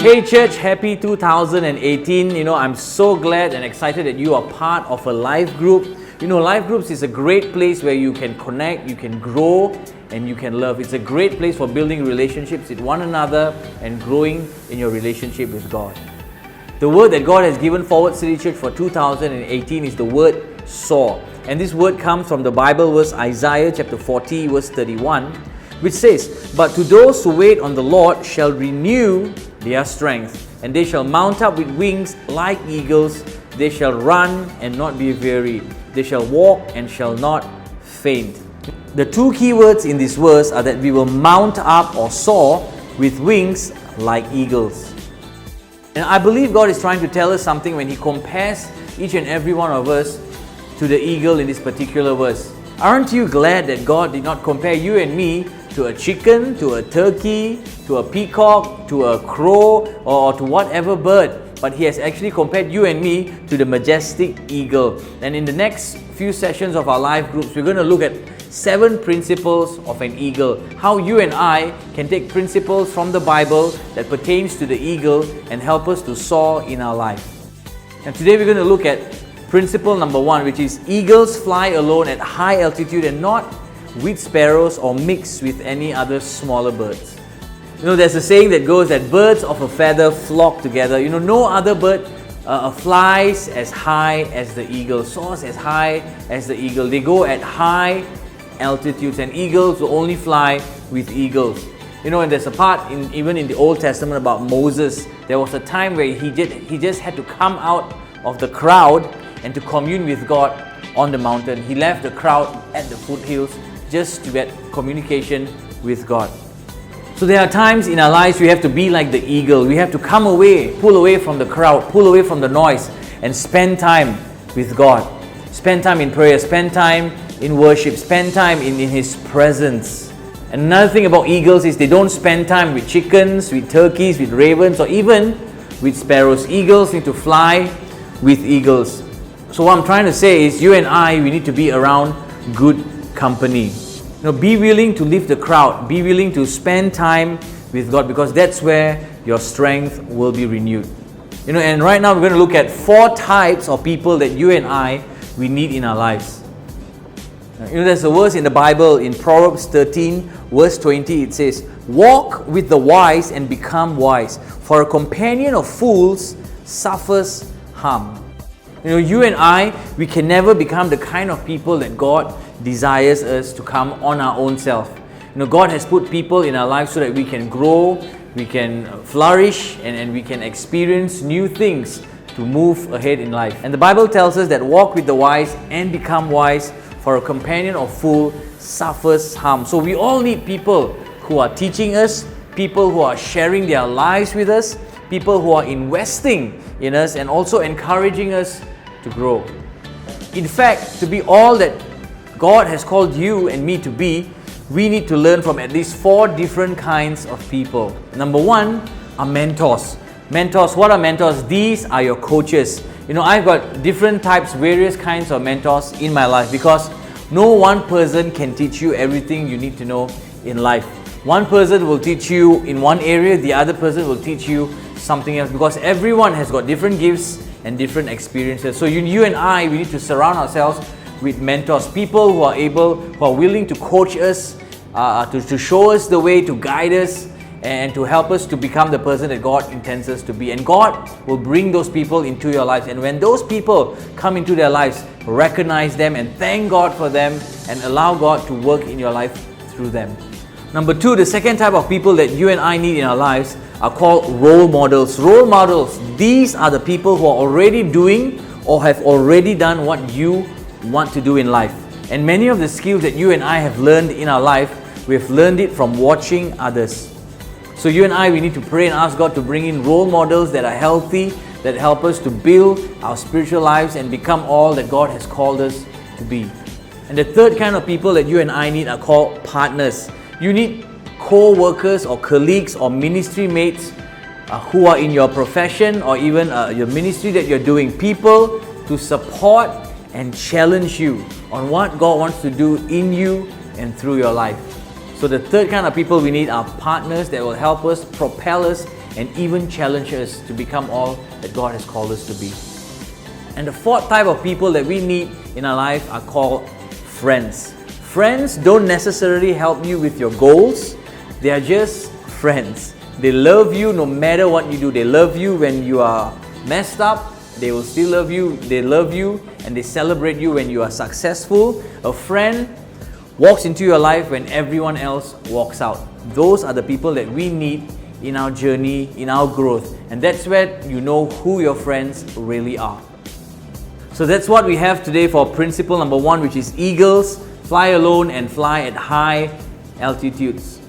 Hey Church, happy 2018. I'm so glad and excited that you are part of a life group. Life groups is a great place where you can connect, you can grow, and you can love. It's a great place for building relationships with one another and growing in your relationship with God. The word that God has given Forward City Church for 2018 is the word soar. And this word comes from the Bible verse Isaiah chapter 40 verse 31, which says, "But to those who wait on the Lord shall renew their strength, and they shall mount up with wings like eagles. They shall run and not be weary. They shall walk and shall not faint." The two key words in this verse are that we will mount up or soar with wings like eagles. And I believe God is trying to tell us something when He compares each and every one of us to the eagle in this particular verse. Aren't you glad that God did not compare you and me to a chicken, to a turkey, to a peacock, to a crow, or to whatever bird, but He has actually compared you and me to the majestic eagle. And in the next few sessions of our life groups, we're going to look at 7 principles of an eagle. How you and I can take principles from the Bible that pertains to the eagle and help us to soar in our life. And today we're going to look at principle number 1, which is eagles fly alone at high altitude and not with sparrows or mixed with any other smaller birds. There's a saying that goes that birds of a feather flock together. No other bird flies as high as the eagle, soars as high as the eagle. They go at high altitudes, and eagles will only fly with eagles. And there's a part even in the Old Testament about Moses. There was a time where he just had to come out of the crowd and to commune with God on the mountain. He left the crowd at the foothills just to get communication with God. So there are times in our lives we have to be like the eagle. We have to come away, pull away from the crowd, pull away from the noise, and spend time with God. Spend time in prayer, spend time in worship, spend time in His presence. And another thing about eagles is they don't spend time with chickens, with turkeys, with ravens, or even with sparrows. Eagles need to fly with eagles. So what I'm trying to say is you and I, we need to be around good company. Be willing to leave the crowd. Be willing to spend time with God, because that's where your strength will be renewed. And right now we're going to look at 4 types of people that you and I, we need in our lives. There's a verse in the Bible in Proverbs 13 verse 20. It says, "Walk with the wise and become wise, for a companion of fools suffers harm." You and I, we can never become the kind of people that God desires us to come on our own self. God has put people in our lives so that we can grow, we can flourish, and we can experience new things to move ahead in life. And the Bible tells us that walk with the wise and become wise, for a companion of fool suffers harm. So we all need people who are teaching us, people who are sharing their lives with us, people who are investing in us and also encouraging us to grow. In fact, to be all that God has called you and me to be, we need to learn from at least 4 different kinds of people. Number 1 are mentors. Mentors, what are mentors? These are your coaches. I've got different types, various kinds of mentors in my life, because no one person can teach you everything you need to know in life. One person will teach you in one area, the other person will teach you something else, because everyone has got different gifts and different experiences. So you and I, we need to surround ourselves with mentors, people who are willing to coach us, to show us the way, to guide us, and to help us to become the person that God intends us to be. And God will bring those people into your lives. And when those people come into their lives, recognize them and thank God for them, and allow God to work in your life through them. Number 2, the second type of people that you and I need in our lives are called role models. Role models, these are the people who are already doing or have already done what you want to do in life. And many of the skills that you and I have learned in our life, we've learned it from watching others. So you and I, we need to pray and ask God to bring in role models that are healthy, that help us to build our spiritual lives and become all that God has called us to be. And the third kind of people that you and I need are called partners. You need co-workers or colleagues or ministry mates who are in your profession or even your ministry that you're doing. People to support and challenge you on what God wants to do in you and through your life. So the third kind of people we need are partners that will help us, propel us and even challenge us to become all that God has called us to be. And the fourth type of people that we need in our life are called friends. Friends don't necessarily help you with your goals. They are just friends. They love you no matter what you do. They love you when you are messed up. They will still love you. They love you and they celebrate you when you are successful. A friend walks into your life when everyone else walks out. Those are the people that we need in our journey, in our growth. And that's where you know who your friends really are. So that's what we have today for principle number 1, which is eagles fly alone and fly at high altitudes.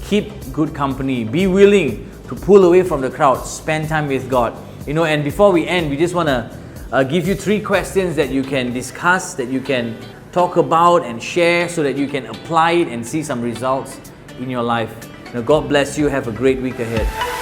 Keep good company. Be willing to pull away from the crowd. Spend time with God. And before we end, we just want to give you 3 questions that you can discuss, that you can talk about and share so that you can apply it and see some results in your life. God bless you. Have a great week ahead.